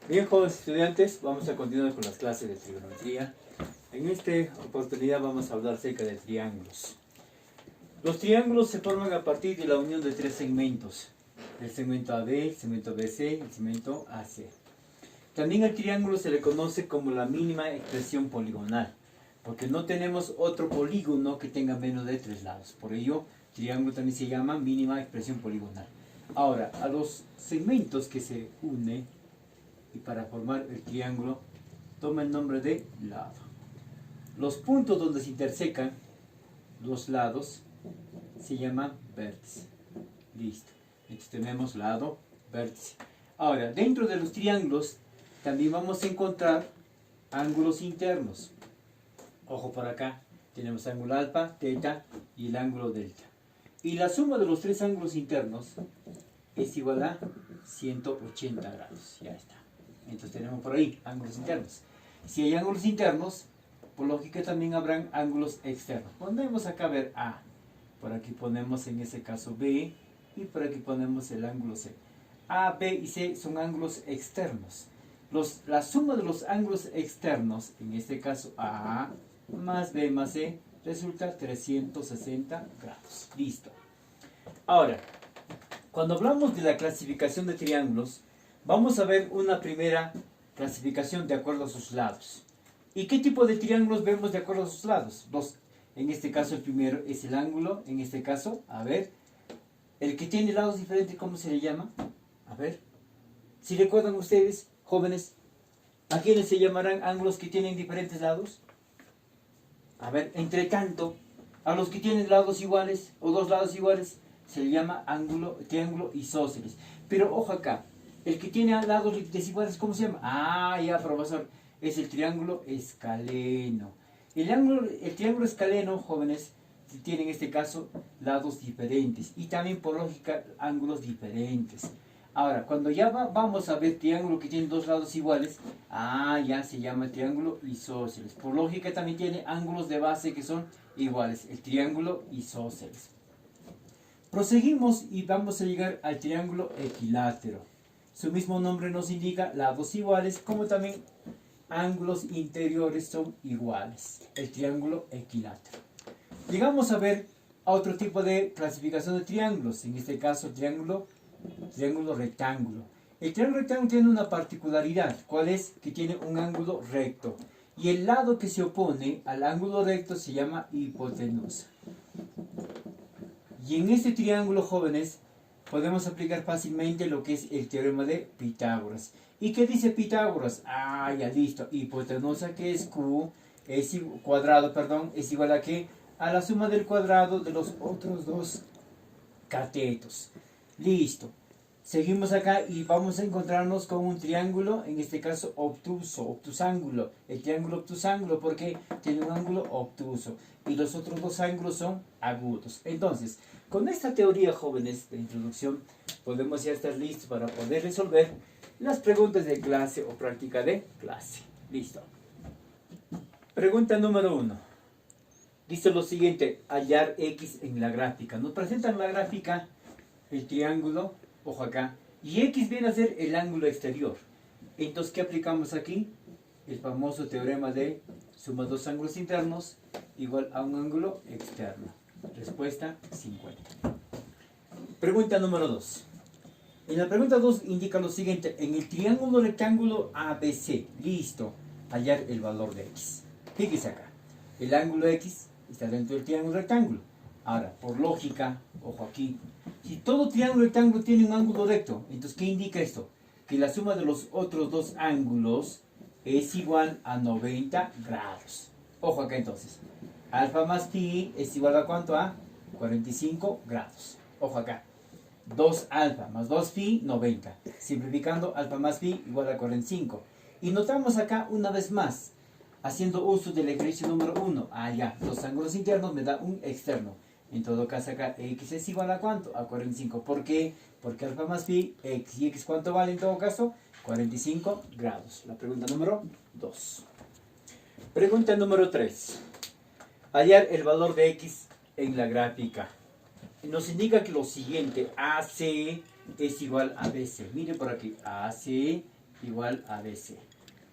Bien, jóvenes estudiantes, vamos a continuar con las clases de trigonometría. En esta oportunidad vamos a hablar acerca de triángulos. Los triángulos se forman a partir de la unión de tres segmentos. El segmento AB, el segmento BC y el segmento AC. También al triángulo se le conoce como la mínima expresión poligonal, porque no tenemos otro polígono que tenga menos de tres lados. Por ello, triángulo también se llama mínima expresión poligonal. Ahora, a los segmentos que se unen y para formar el triángulo toma el nombre de lado. Los puntos donde se intersecan los lados se llaman vértice. Listo. Entonces tenemos lado, vértice. Ahora, dentro de los triángulos también vamos a encontrar ángulos internos. Ojo por acá. Tenemos ángulo alfa, teta y el ángulo delta. Y la suma de los tres ángulos internos es igual a 180 grados. Ya está. Entonces tenemos por ahí ángulos internos. Si hay ángulos internos, por lógica también habrán ángulos externos. Ponemos acá a ver A. Por aquí ponemos en ese caso B. Y por aquí ponemos el ángulo C. A, B y C son ángulos externos. La suma de los ángulos externos, en este caso A más B más C, resulta 360 grados. Listo. Ahora, cuando hablamos de la clasificación de triángulos, vamos a ver una primera clasificación de acuerdo a sus lados. ¿Y qué tipo de triángulos vemos de acuerdo a sus lados? En este caso el primero es el ángulo, en este caso, a ver, el que tiene lados diferentes, ¿cómo se le llama? A ver, si recuerdan ustedes, jóvenes, ¿a quiénes se llamarán ángulos que tienen diferentes lados? A ver, entre tanto, a los que tienen lados iguales o dos lados iguales, se le llama triángulo isósceles. Pero ojo acá, el que tiene lados desiguales, ¿cómo se llama? Ah, ya, profesor, es el triángulo escaleno. El triángulo escaleno, jóvenes, tiene en este caso lados diferentes y también por lógica ángulos diferentes. Ahora, cuando ya vamos a ver triángulo que tiene dos lados iguales, ya se llama triángulo isósceles. Por lógica también tiene ángulos de base que son iguales, el triángulo isósceles. Proseguimos y vamos a llegar al triángulo equilátero. Su mismo nombre nos indica lados iguales, como también ángulos interiores son iguales, el triángulo equilátero. Llegamos a ver a otro tipo de clasificación de triángulos, en este caso triángulo rectángulo. El triángulo rectángulo tiene una particularidad, ¿cuál es? Que tiene un ángulo recto. Y el lado que se opone al ángulo recto se llama hipotenusa. Y en este triángulo, jóvenes, podemos aplicar fácilmente lo que es el teorema de Pitágoras. ¿Y qué dice Pitágoras? Ya listo. Hipotenusa, que es Q, es igual a ¿qué? A la suma del cuadrado de los otros dos catetos. Listo. Seguimos acá y vamos a encontrarnos con un triángulo, en este caso obtusángulo. El triángulo obtusángulo porque tiene un ángulo obtuso y los otros dos ángulos son agudos. Entonces, con esta teoría, jóvenes, de introducción, podemos ya estar listos para poder resolver las preguntas de clase o práctica de clase. Listo. Pregunta número 1. Dice lo siguiente: hallar X en la gráfica. Nos presentan la gráfica el triángulo, ojo acá, y X viene a ser el ángulo exterior. Entonces, ¿qué aplicamos aquí? El famoso teorema de suma dos ángulos internos igual a un ángulo externo. Respuesta 50. Pregunta número 2. En la pregunta 2 indica lo siguiente: en el triángulo rectángulo ABC, listo, hallar el valor de X. Fíjese acá, el ángulo X está dentro del triángulo rectángulo. Ahora, por lógica, ojo aquí, si todo triángulo rectángulo tiene un ángulo recto, entonces ¿qué indica esto? Que la suma de los otros dos ángulos es igual a 90 grados. Ojo acá entonces, alfa más pi es igual a ¿cuánto? A 45 grados. Ojo acá, 2 alfa más 2 pi, 90. Simplificando, alfa más pi igual a 45. Y notamos acá una vez más, haciendo uso del ejercicio número 1. Los ángulos internos me da un externo. En todo caso acá X es igual a ¿cuánto? A 45. ¿Por qué? Porque alfa más pi, X y X ¿cuánto vale en todo caso? 45 grados. La pregunta número 2. Pregunta número 3. Hallar el valor de X en la gráfica. Nos indica que lo siguiente: AC es igual a BC. Mire por aquí, AC igual a BC.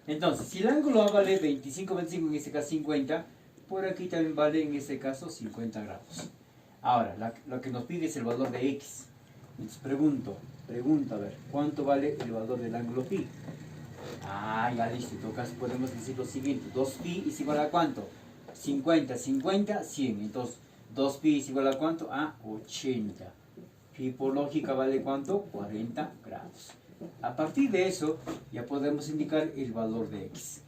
Entonces, si el ángulo A vale 25, 25, en este caso 50, por aquí también vale en este caso 50 grados. Ahora, lo que nos pide es el valor de X. Entonces pregunto, a ver, ¿cuánto vale el valor del ángulo pi? Ah, ya listo. En todo caso podemos decir lo siguiente, 2pi es igual a ¿cuánto? 50, 50, 100. Entonces, 2pi es igual a ¿cuánto? A 80. Pi por lógica vale ¿cuánto? 40 grados. A partir de eso, ya podemos indicar el valor de X.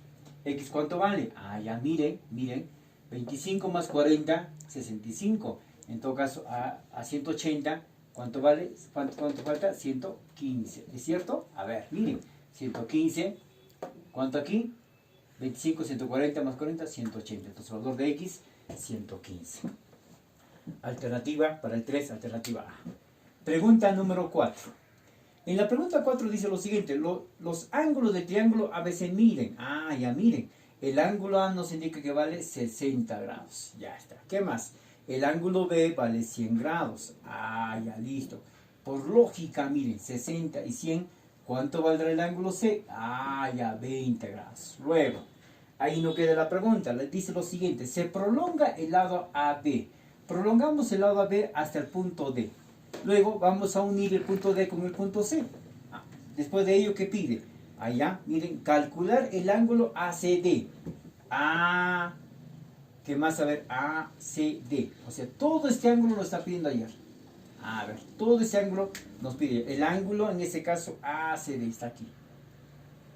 ¿X cuánto vale? Ah, ya miren. 25 más 40, 65. En todo caso, a 180, ¿cuánto vale? ¿Cuánto falta? 115. ¿Es cierto? A ver, miren. 115. ¿Cuánto aquí? 25, 140 más 40, 180. Entonces, el valor de X, 115. Alternativa para el 3, alternativa A. Pregunta número 4. En la pregunta 4 dice lo siguiente, los ángulos del triángulo ABC miren. Ah, ya miren. El ángulo A nos indica que vale 60 grados. Ya está. ¿Qué más? El ángulo B vale 100 grados. Ah, ya listo. Por lógica, miren, 60 y 100. ¿Cuánto valdrá el ángulo C? Ah, ya 20 grados. Luego, ahí no queda la pregunta. Le dice lo siguiente, se prolonga el lado AB. Prolongamos el lado AB hasta el punto D. Luego vamos a unir el punto D con el punto C. Después de ello, ¿qué pide? Allá, miren, calcular el ángulo ACD. ¿Qué más? A ver, ACD. O sea, todo este ángulo lo está pidiendo ayer. A ver, todo este ángulo nos pide. El ángulo, en este caso, ACD está aquí.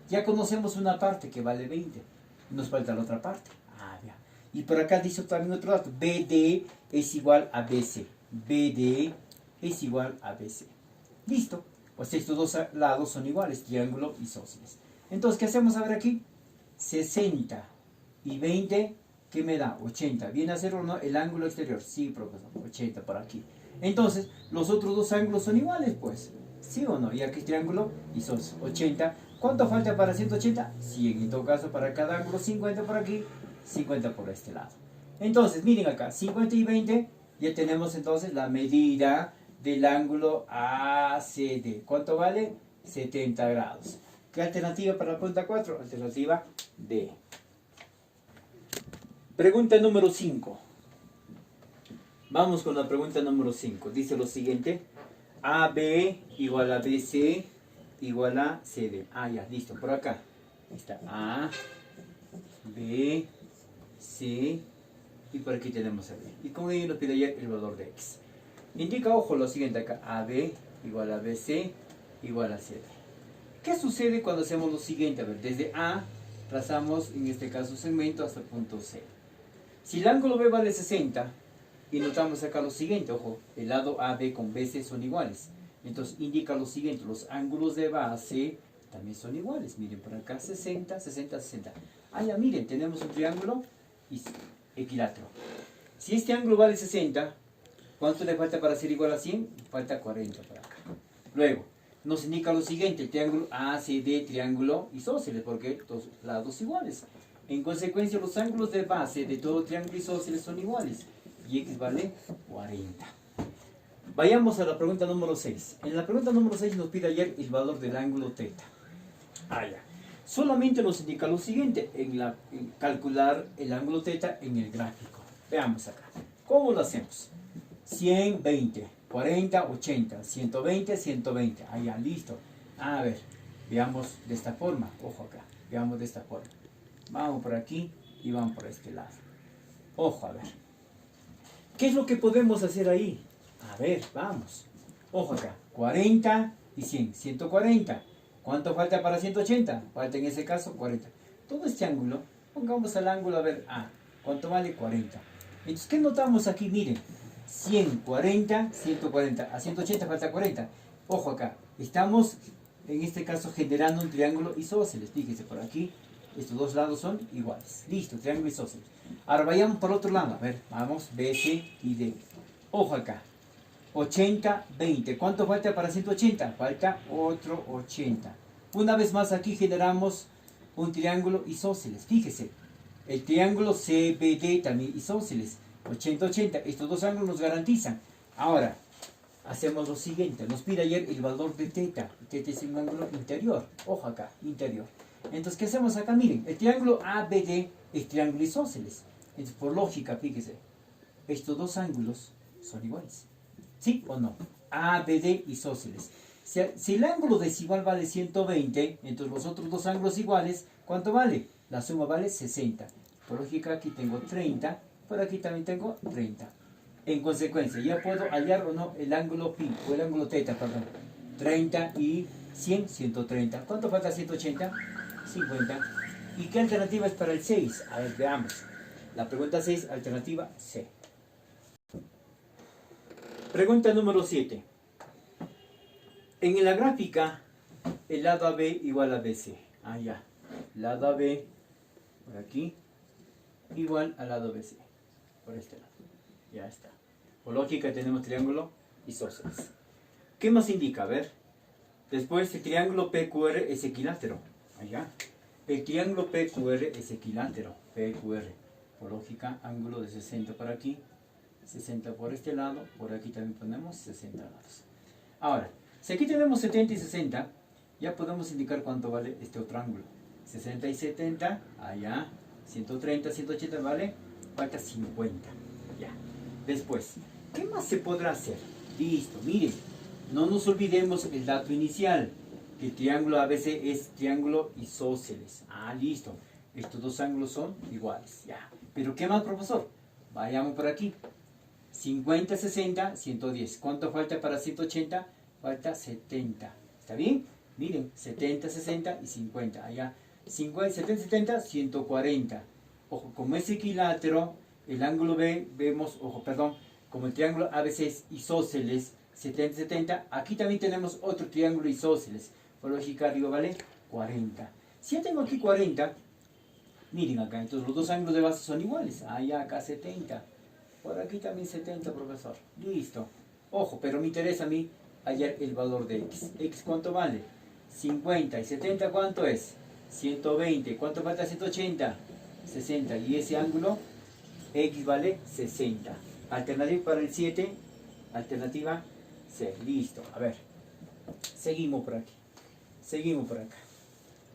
Ya conocemos una parte que vale 20. Nos falta la otra parte. Ya. Y por acá dice también otro dato. BD es igual a BC. BD es igual a BC. Listo. Pues estos dos lados son iguales, triángulo isósceles. Entonces, ¿qué hacemos a ver aquí? 60 y 20, ¿qué me da? 80. ¿Viene a ser o no el ángulo exterior? Sí, profesor, 80 por aquí. Entonces, los otros dos ángulos son iguales, pues. ¿Sí o no? Y aquí triángulo isósceles, 80. ¿Cuánto falta para 180? 100. En todo caso, para cada ángulo, 50 por aquí, 50 por este lado. Entonces, miren acá, 50 y 20, ya tenemos entonces la medida del ángulo ACD. ¿Cuánto vale? 70 grados. ¿Qué alternativa para la pregunta 4? Alternativa D. Pregunta número 5. Vamos con la pregunta número 5. Dice lo siguiente. AB igual a BC igual a CD. Ya, listo. Por acá está A, B, C y por aquí tenemos a B. Y con ello nos pide ya el valor de X. Indica, ojo, lo siguiente acá, AB igual a BC igual a CD. ¿Qué sucede cuando hacemos lo siguiente? A ver, desde A trazamos, en este caso, segmento hasta el punto C. Si el ángulo B vale 60, y notamos acá lo siguiente, ojo, el lado AB con BC son iguales. Entonces, indica lo siguiente, los ángulos de base también son iguales. Miren, por acá 60, 60, 60. Ya miren, tenemos un triángulo equilátero. Si este ángulo vale 60, ¿cuánto le falta para ser igual a 100? Falta 40 por acá. Luego, nos indica lo siguiente, el triángulo ACD, triángulo isósceles, porque dos lados iguales. En consecuencia, los ángulos de base de todo triángulo isósceles son iguales. Y X vale 40. Vayamos a la pregunta número 6. En la pregunta número 6 nos pide ayer el valor del ángulo θ. Ya. Solamente nos indica lo siguiente, en calcular el ángulo θ en el gráfico. Veamos acá. ¿Cómo lo hacemos? 100, 20, 40, 80, 120, 120. Ya, listo. A ver, veamos de esta forma. Ojo acá, veamos de esta forma. Vamos por aquí y vamos por este lado. Ojo, a ver. ¿Qué es lo que podemos hacer ahí? A ver, vamos. Ojo acá, 40 y 100, 140. ¿Cuánto falta para 180? Falta en ese caso 40. Todo este ángulo, pongamos al ángulo, a ver, ¿cuánto vale? 40. Entonces, ¿qué notamos aquí? Miren, 100, 40, 140. A 180 falta 40. Ojo acá, estamos en este caso generando un triángulo isósceles. Fíjense por aquí, estos dos lados son iguales. Listo, triángulo isósceles. Ahora vayamos por otro lado. A ver, vamos, BC y D. Ojo acá, 80, 20. ¿Cuánto falta para 180? Falta otro 80. Una vez más aquí generamos un triángulo isósceles. Fíjese, el triángulo CBD también isósceles. 80, 80. Estos dos ángulos nos garantizan. Ahora, hacemos lo siguiente. Nos pide ayer el valor de teta. Teta es un ángulo interior. Ojo acá, interior. Entonces, ¿qué hacemos acá? Miren, el triángulo ABD es triángulo isósceles. Entonces, por lógica, fíjese, estos dos ángulos son iguales. ¿Sí o no? ABD isósceles. Si el ángulo desigual vale 120, entonces los otros dos ángulos iguales, ¿cuánto vale? La suma vale 60. Por lógica, aquí tengo 30, por aquí también tengo 30. En consecuencia, ya puedo hallar o no el ángulo pi, o el ángulo teta, perdón. 30 y 100, 130. ¿Cuánto falta 180? 50. ¿Y qué alternativa es para el 6? A ver, veamos. La pregunta 6, alternativa C. Pregunta número 7. En la gráfica, el lado AB igual a BC. Ah, ya. Lado AB, por aquí, igual al lado BC. Por este lado. Ya está. Por lógica tenemos triángulo isósceles. ¿Qué más indica? A ver. Después el triángulo PQR es equilátero. Allá. El triángulo PQR es equilátero. PQR. Por lógica, ángulo de 60 por aquí. 60 por este lado. Por aquí también ponemos 60 grados. Ahora, si aquí tenemos 70 y 60, ya podemos indicar cuánto vale este otro ángulo. 60 y 70, allá. 130, 180, ¿vale? Falta 50. Ya. Después, ¿qué más se podrá hacer? Listo, miren. No nos olvidemos el dato inicial. Que el triángulo ABC es triángulo isósceles. Ah, listo. Estos dos ángulos son iguales. Ya. Pero ¿qué más, profesor? Vayamos por aquí. 50, 60, 110. ¿Cuánto falta para 180? Falta 70. ¿Está bien? Miren, 70, 60 y 50. Allá. 50, 70, 70, 140. Ojo, como es equilátero, el ángulo B, vemos, ojo, perdón, como el triángulo ABC es isósceles, 70, 70, aquí también tenemos otro triángulo isósceles. Por lógica, arriba vale 40. Si ya tengo aquí 40, miren acá, entonces los dos ángulos de base son iguales. Allá, acá 70. Por aquí también 70, profesor. Listo. Ojo, pero me interesa a mí hallar el valor de x. ¿X cuánto vale? 50 y 70, ¿cuánto es? 120. ¿Cuánto falta 180? 60. Y ese ángulo, x vale 60. Alternativa para el 7, alternativa C. Listo. A ver. Seguimos por aquí. Seguimos por acá.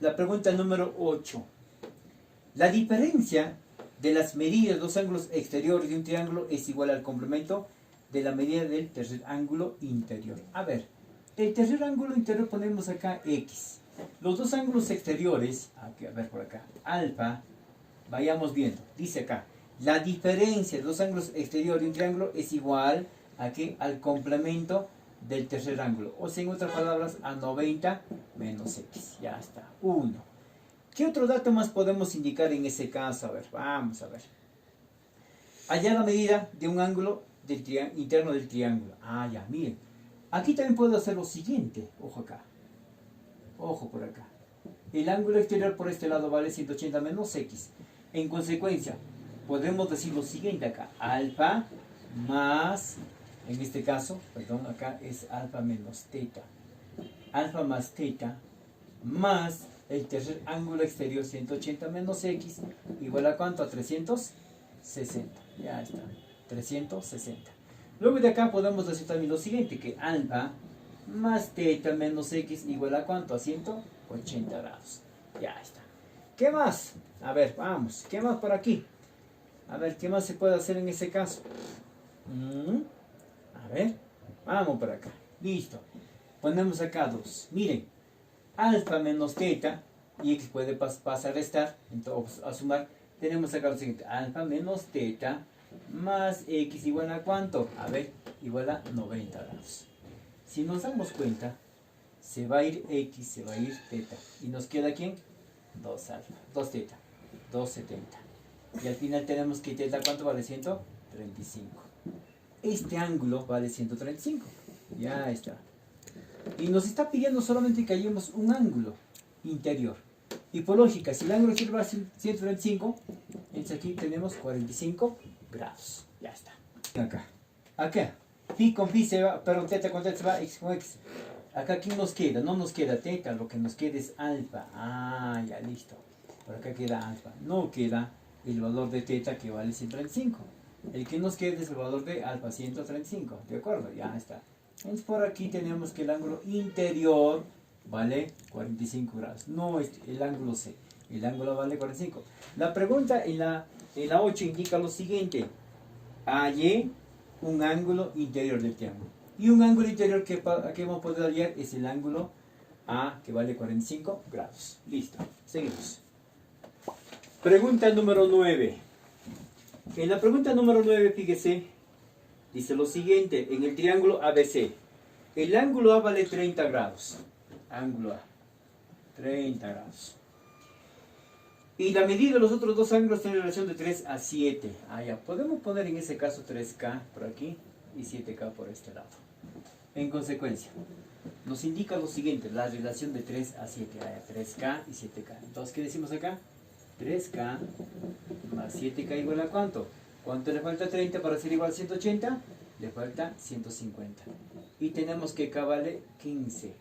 La pregunta número 8. La diferencia de las medidas de dos ángulos exteriores de un triángulo es igual al complemento de la medida del tercer ángulo interior. A ver, el tercer ángulo interior ponemos acá X. Los dos ángulos exteriores, aquí, a ver por acá, alfa, vayamos viendo. Dice acá, la diferencia de dos ángulos exteriores de un triángulo es igual a ¿qué? Al complemento del tercer ángulo. O sea, en otras palabras, a 90 menos X. Ya está. 1. ¿Qué otro dato más podemos indicar en ese caso? A ver, vamos a ver. Hallar la medida de un ángulo del interno del triángulo. Ah, ya, miren. Aquí también puedo hacer lo siguiente. Ojo acá. Ojo por acá. El ángulo exterior por este lado vale 180 menos X. En consecuencia, podemos decir lo siguiente acá. Alfa más, en este caso, perdón, acá es alfa menos teta. Alfa más teta más el tercer ángulo exterior 180 menos X igual a ¿cuánto? A 360. Ya está. 360. Luego de acá podemos decir también lo siguiente, que alfa más teta menos X igual a ¿cuánto? A 180 grados. Ya está. ¿Qué más? A ver, vamos. ¿Qué más por aquí? A ver, ¿qué más se puede hacer en ese caso? A ver, vamos por acá. Listo. Ponemos acá 2. Miren, alfa menos teta, y x puede pasar a restar, entonces a sumar, tenemos acá lo siguiente, alfa menos teta más x igual a ¿cuánto? A ver, igual a 90 grados. Si nos damos cuenta, se va a ir x, se va a ir teta, y nos queda ¿quién? 2 alfa, 2 teta, 270. Y al final tenemos que teta, ¿cuánto vale? 135. Este ángulo vale 135. Ya está. Y nos está pidiendo solamente que hallemos un ángulo interior. Y por lógica, si el ángulo exterior va a 135, entonces aquí tenemos 45 grados. Ya está. Acá. Acá. Pi con pi se va, perdón, teta con teta se va, x con x. Acá, ¿quién nos queda? No nos queda teta, lo que nos queda es alfa. Ah, ya, listo. Por acá queda alfa. No queda el valor de teta que vale 135. El que nos queda es el valor de alfa 135. ¿De acuerdo? Ya está. Entonces por aquí tenemos que el ángulo interior vale 45 grados. No es el ángulo C. El ángulo vale 45. La pregunta en la 8 indica lo siguiente. Hallé un ángulo interior del triángulo. Y un ángulo interior que hemos podido hallar es el ángulo A, que vale 45 grados. Listo. Seguimos. Pregunta número 9. En la pregunta número 9, fíjese, dice lo siguiente. En el triángulo ABC, el ángulo A vale 30 grados. Ángulo A, 30 grados. Y la medida de los otros dos ángulos tiene relación de 3 a 7. Ah, ya. Podemos poner en ese caso 3K por aquí y 7K por este lado. En consecuencia, nos indica lo siguiente, la relación de 3 a 7. Ah, ya. 3K y 7K. Entonces, ¿qué decimos acá? 3K más 7K igual a ¿cuánto? ¿Cuánto le falta a 30 para ser igual a 180? Le falta 150. Y tenemos que K vale 15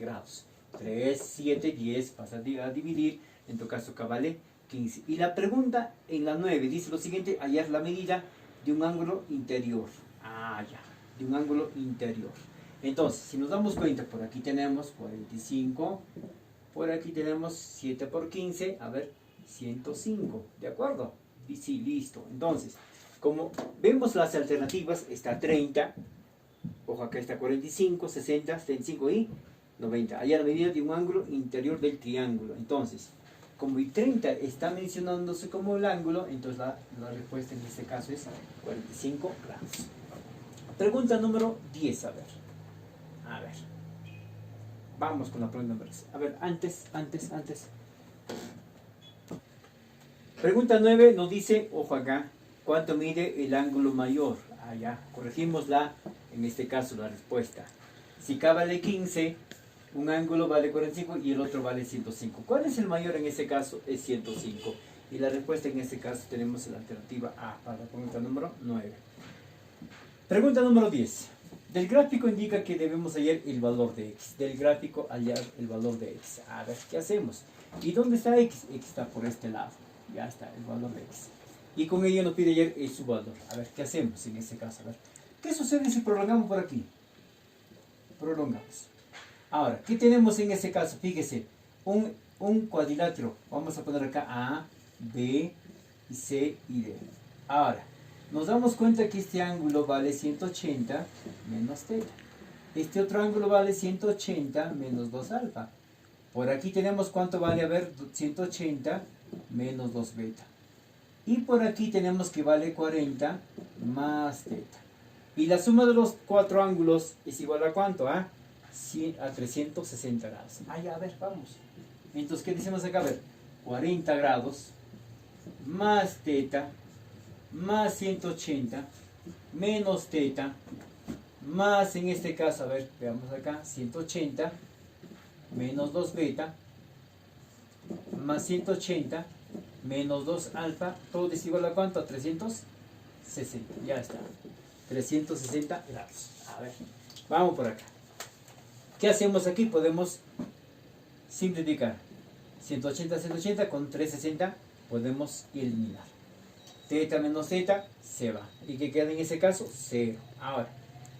grados. 3, 7, 10, vas a dividir. En tu caso, K vale 15. Y la pregunta en la 9 dice lo siguiente, hallar la medida de un ángulo interior. Ah, ya, de un ángulo interior. Entonces, si nos damos cuenta, por aquí tenemos 45, por aquí tenemos 7 por 15, a ver, 105, ¿de acuerdo? Y sí, listo. Entonces, como vemos las alternativas, está 30, ojo, acá está 45, 60, 75 y 90. Hallar la medida de un ángulo interior del triángulo. Entonces, como y 30 está mencionándose como el ángulo, entonces la respuesta en este caso es 45 grados. Pregunta número 10, a ver. Vamos con la pregunta número 10. A ver, antes. Pregunta 9 nos dice, ojo acá, ¿cuánto mide el ángulo mayor? Ah, ya, corregimos en este caso la respuesta. Si K vale 15, un ángulo vale 45 y el otro vale 105. ¿Cuál es el mayor en este caso? Es 105. Y la respuesta en este caso tenemos la alternativa A para la pregunta número 9. Pregunta número 10. Del gráfico indica que debemos hallar el valor de X. Del gráfico hallar el valor de X. A ver, ¿qué hacemos? ¿Y dónde está X? X está por este lado. Ya está, el valor de X. Y con ello nos pide hallar su valor. A ver, ¿qué hacemos en este caso? A ver, ¿qué sucede si prolongamos por aquí? Prolongamos. Ahora, ¿qué tenemos en este caso? Fíjese, un cuadrilátero. Vamos a poner acá A, B, C y D. Ahora, nos damos cuenta que este ángulo vale 180 menos teta. Este otro ángulo vale 180 menos 2 alfa. Por aquí tenemos cuánto vale, a ver, 180 menos 2 beta. Y por aquí tenemos que vale 40 más teta. Y la suma de los cuatro ángulos es igual a ¿cuánto? A 360 grados. Ah, ya, a ver, vamos. Entonces, ¿qué decimos acá? A ver, 40 grados más teta más 180 menos teta más, en este caso, a ver, veamos acá, 180 menos 2 beta más 180 menos 2 alfa, todo es igual a ¿cuánto? A 360. Ya está. 360 grados. A ver, vamos por acá. ¿Qué hacemos aquí? Podemos simplificar. 180 con 360 podemos eliminar. Teta menos teta se va. ¿Y qué queda en ese caso? 0. Ahora,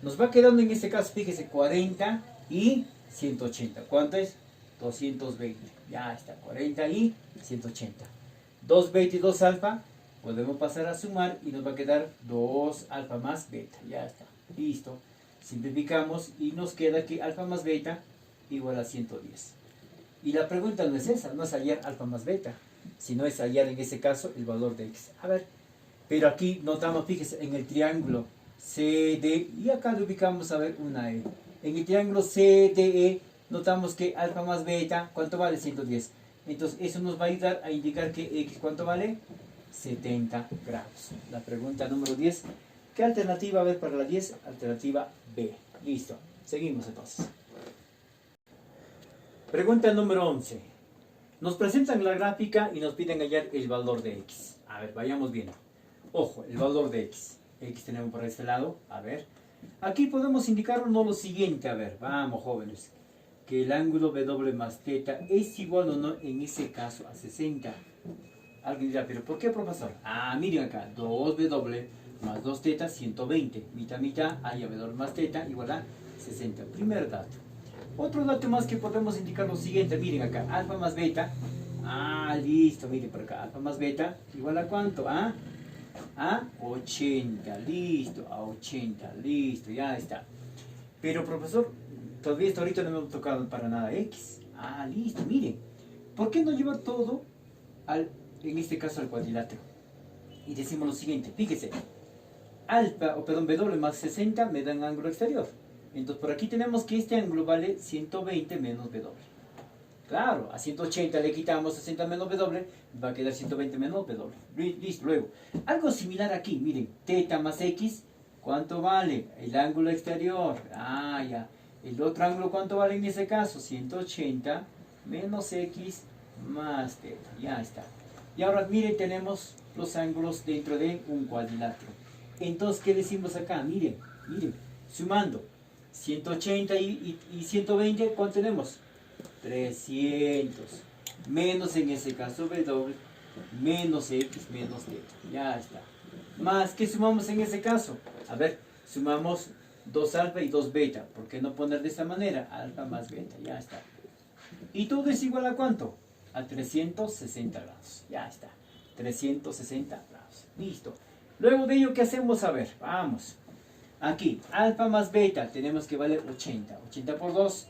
nos va quedando en este caso, fíjese, 40 y 180. ¿Cuánto es? 220. Ya está, 40 y 180. 2 beta y 2 alfa. Podemos pasar a sumar y nos va a quedar 2 alfa más beta. Ya está, listo. Simplificamos y nos queda que alfa más beta igual a 110. Y la pregunta no es esa, no es hallar alfa más beta, sino es hallar en ese caso el valor de X. A ver, pero aquí notamos, fíjese, en el triángulo CD, y acá le ubicamos, a ver, una E. En el triángulo CDE notamos que alfa más beta, ¿cuánto vale? 110. Entonces eso nos va a ayudar a indicar que X, ¿cuánto vale? 70 grados. La pregunta número 10. ¿Qué alternativa a ver para la 10? Alternativa B. Listo. Seguimos entonces. Pregunta número 11. Nos presentan la gráfica y nos piden hallar el valor de X. A ver, vayamos viendo. Ojo, el valor de X. X tenemos por este lado. A ver. Aquí podemos indicarnos lo siguiente. A ver, vamos jóvenes. Que el ángulo W más teta es igual o no en ese caso a 60. Alguien dirá, ¿pero por qué, profesor? Ah, miren acá. 2W más 2 teta, 120. Mitad, mitad, a ya B más teta, igual a 60. Primer dato. Otro dato más que podemos indicar lo siguiente, miren acá, alfa más beta. Listo, miren por acá, alfa más beta, igual a cuánto, a 80, listo, a 80, listo, ya está. Pero profesor, todavía hasta ahorita no me hemos tocado para nada X. Listo, miren, ¿por qué no llevar todo en este caso al cuadrilátero? Y decimos lo siguiente, fíjese, W más 60 me dan ángulo exterior. Entonces por aquí tenemos que este ángulo vale 120 menos W. Claro, a 180 le quitamos 60 menos W, va a quedar 120 menos W. Listo, luego, algo similar aquí, miren, teta más X, ¿cuánto vale? El ángulo exterior. Ya. El otro ángulo, ¿cuánto vale en ese caso? 180 menos X más teta. Ya está. Y ahora, miren, tenemos los ángulos dentro de un cuadrilátero. Entonces, ¿qué decimos acá? Miren, sumando 180 y 120, ¿cuánto tenemos? 300. Menos en ese caso W, menos X menos teta. Ya está. Más, ¿qué sumamos en ese caso? A ver, sumamos 2 alfa y 2 beta. ¿Por qué no poner de esta manera? Alfa más beta, ya está. ¿Y todo es igual a cuánto? A 360 grados. Ya está. 360 grados. Listo. Luego de ello, ¿qué hacemos? A ver, vamos. Aquí, alfa más beta, tenemos que vale 80. 80 por 2,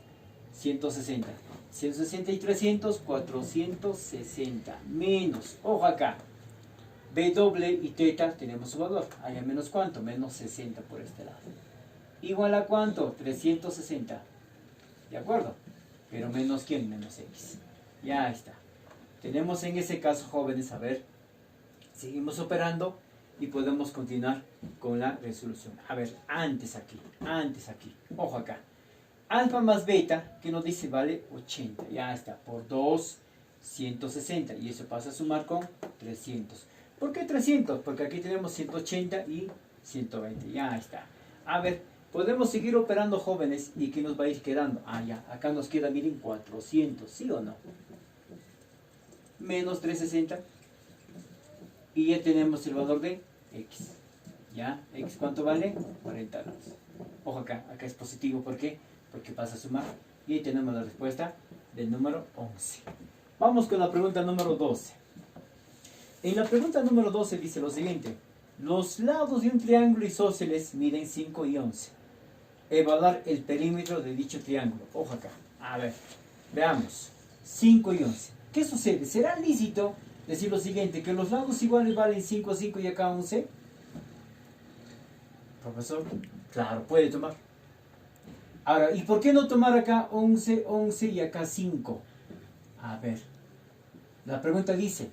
160. 160 y 300, 460. Menos, ojo acá. W y teta tenemos su valor. ¿Allá menos cuánto? Menos 60 por este lado. ¿Igual a cuánto? 360. ¿De acuerdo? Pero menos ¿quién? Menos X. Ya está. Tenemos en ese caso, jóvenes, a ver, seguimos operando y podemos continuar con la resolución. A ver, antes aquí. Ojo acá. Alfa más beta, que nos dice vale 80. Ya está. Por 2, 160. Y eso pasa a sumar con 300. ¿Por qué 300? Porque aquí tenemos 180 y 120. Ya está. A ver, podemos seguir operando, jóvenes. ¿Y qué nos va a ir quedando? Ya. Acá nos queda, miren, 400. ¿Sí o no? Menos 360. Y ya tenemos el valor de X. ¿Ya? ¿X cuánto vale? 40 grados. Ojo acá. Acá es positivo. ¿Por qué? Porque pasa a sumar. Y ahí tenemos la respuesta del número 11. Vamos con la pregunta número 12. En la pregunta número 12 dice lo siguiente. Los lados de un triángulo isósceles miden 5 y 11. Evaluar el perímetro de dicho triángulo. Ojo acá. A ver, veamos. 5 y 11. ¿Qué sucede? ¿Será lícito decir lo siguiente? ¿Que los lados iguales valen 5, 5 y acá 11? Profesor, claro, puede tomar. Ahora, ¿y por qué no tomar acá 11, 11 y acá 5? A ver, la pregunta dice,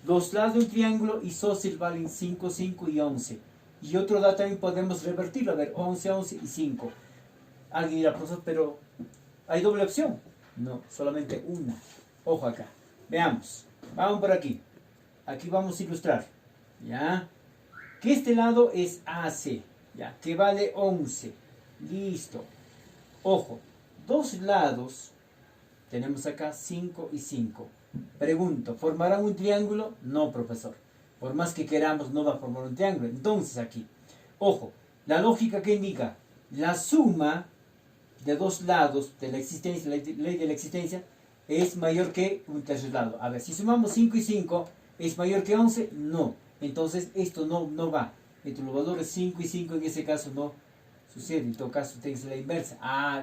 los lados de un triángulo isósceles valen 5, 5 y 11. Y otro dato también podemos revertirlo, a ver, 11, 11 y 5. Alguien dirá, profesor, pero ¿hay doble opción? No, solamente una. Ojo acá, veamos, vamos por aquí. Aquí vamos a ilustrar, ¿ya? Que este lado es AC, ¿ya? Que vale 11. Listo. Ojo, dos lados, tenemos acá 5 y 5. Pregunto, ¿formarán un triángulo? No, profesor. Por más que queramos, no va a formar un triángulo. Entonces aquí, ojo, la lógica que indica la suma de dos lados de la existencia, la ley de la existencia, es mayor que un tercer lado. A ver, si sumamos 5 y 5, ¿es mayor que 11? No. Entonces esto no va. Entre los valores 5 y 5 en ese caso no sucede. En todo caso, ustedes la inversa.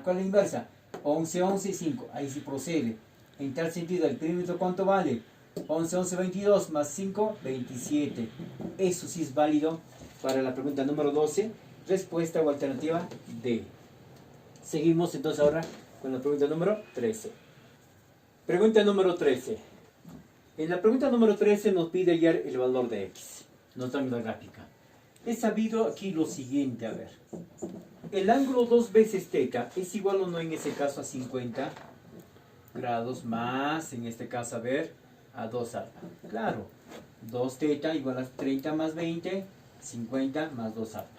¿Cuál es la inversa? 11, 11 y 5. Ahí sí procede. En tal sentido, ¿el perímetro cuánto vale? 11, 11, 22 más 5, 27. Eso sí es válido para la pregunta número 12. Respuesta o alternativa D. Seguimos entonces ahora con la pregunta número 13. Pregunta número 13. En la pregunta número 13 nos pide hallar el valor de X. Nos dan la gráfica. He sabido aquí lo siguiente, a ver. El ángulo 2 veces teta es igual o no en ese caso a 50 grados más, en este caso, a ver, a 2 alfa. Claro, 2 teta igual a 30 más 20, 50 más 2 alfa.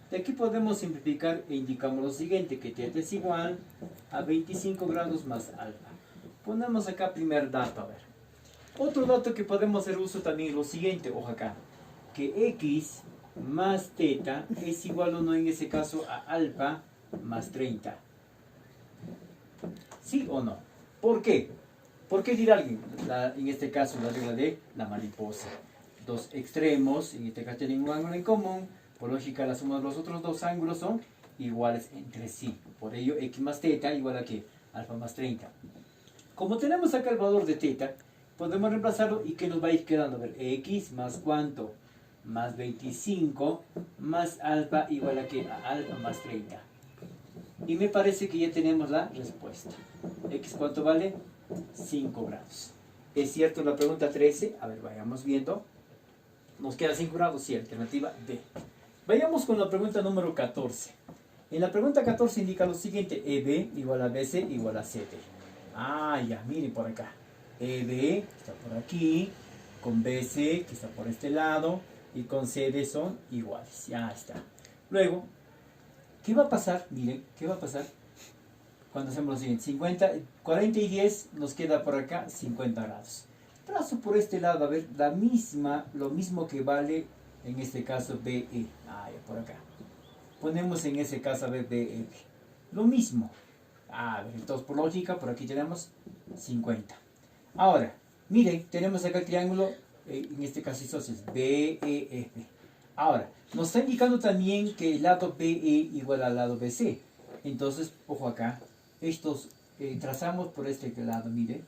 De aquí podemos simplificar e indicamos lo siguiente, que teta es igual a 25 grados más alfa. Ponemos acá primer dato, a ver. Otro dato que podemos hacer uso también es lo siguiente, ojo acá, que X más teta es igual o no en ese caso a alfa más 30. ¿Sí o no? ¿Por qué? ¿Por qué dirá alguien? En este caso la regla de la mariposa. Dos extremos, en este caso tienen un ángulo en común. Por lógica la suma de los otros dos ángulos son iguales entre sí. Por ello x más teta igual a ¿qué? Alfa más 30. Como tenemos acá el valor de teta, podemos reemplazarlo y ¿qué nos va a ir quedando? A ver, x más cuánto, más 25 más alfa igual a ¿qué? A alfa más 30. Y me parece que ya tenemos la respuesta. X ¿cuánto vale? 5 grados. ¿Es cierto la pregunta 13? A ver, vayamos viendo. Nos queda 5 grados, sí, alternativa D. Vayamos con la pregunta número 14. En la pregunta 14 indica lo siguiente: EB igual a BC igual a CD. Ah, ya, miren por acá. EB está por aquí, con BC que está por este lado y con CD son iguales. Ya está. Luego, ¿qué va a pasar? Miren, ¿qué va a pasar cuando hacemos lo siguiente? 40 y 10 nos queda por acá 50 grados. Trazo por este lado, a ver, lo mismo que vale en este caso BE. Ah, ya por acá. Ponemos en ese caso, a ver, BE. Lo mismo. A ver, entonces por lógica, por aquí tenemos 50. Ahora, miren, tenemos acá el triángulo, en este caso isósceles, BEF. Ahora, nos está indicando también que el lado BE igual al lado BC. Entonces, ojo acá, estos trazamos por este lado, miren.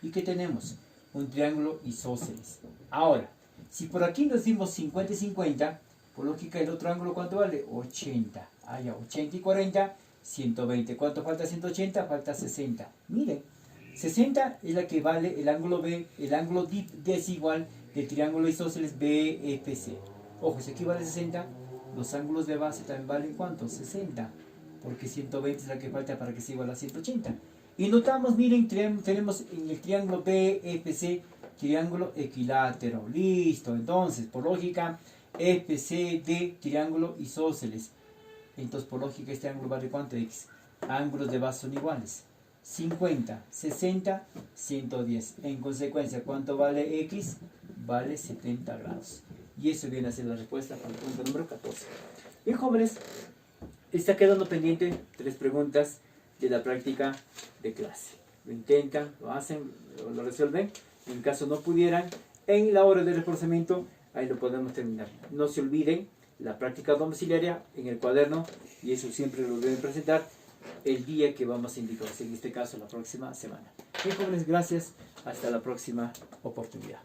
¿Y qué tenemos? Un triángulo isósceles. Ahora, si por aquí nos dimos 50 y 50, por lógica el otro ángulo ¿cuánto vale? 80. Ah, ya, 80 y 40, 120. ¿Cuánto falta 180? Falta 60. Miren, 60 es la que vale el ángulo B, el ángulo desigual del triángulo isósceles BFC. Ojo, si aquí vale 60, los ángulos de base también valen ¿cuánto? 60. Porque 120 es la que falta para que sea igual a 180. Y notamos, miren, tenemos en el triángulo BFC, triángulo equilátero. Listo, entonces, por lógica, FCD, triángulo isósceles. Entonces, por lógica, este ángulo vale ¿cuánto? X. Ángulos de base son iguales. 50, 60, 110. En consecuencia, ¿cuánto vale X? Vale 70 grados. Y eso viene a ser la respuesta para la pregunta número 14. Bien, jóvenes, está quedando pendiente 3 preguntas de la práctica de clase. Lo intentan, lo hacen, lo resuelven. En caso no pudieran, en la hora de reforzamiento, ahí lo podemos terminar. No se olviden la práctica domiciliaria en el cuaderno, y eso siempre lo deben presentar el día que vamos a indicar, en este caso la próxima semana. Bien, jóvenes, gracias. Hasta la próxima oportunidad.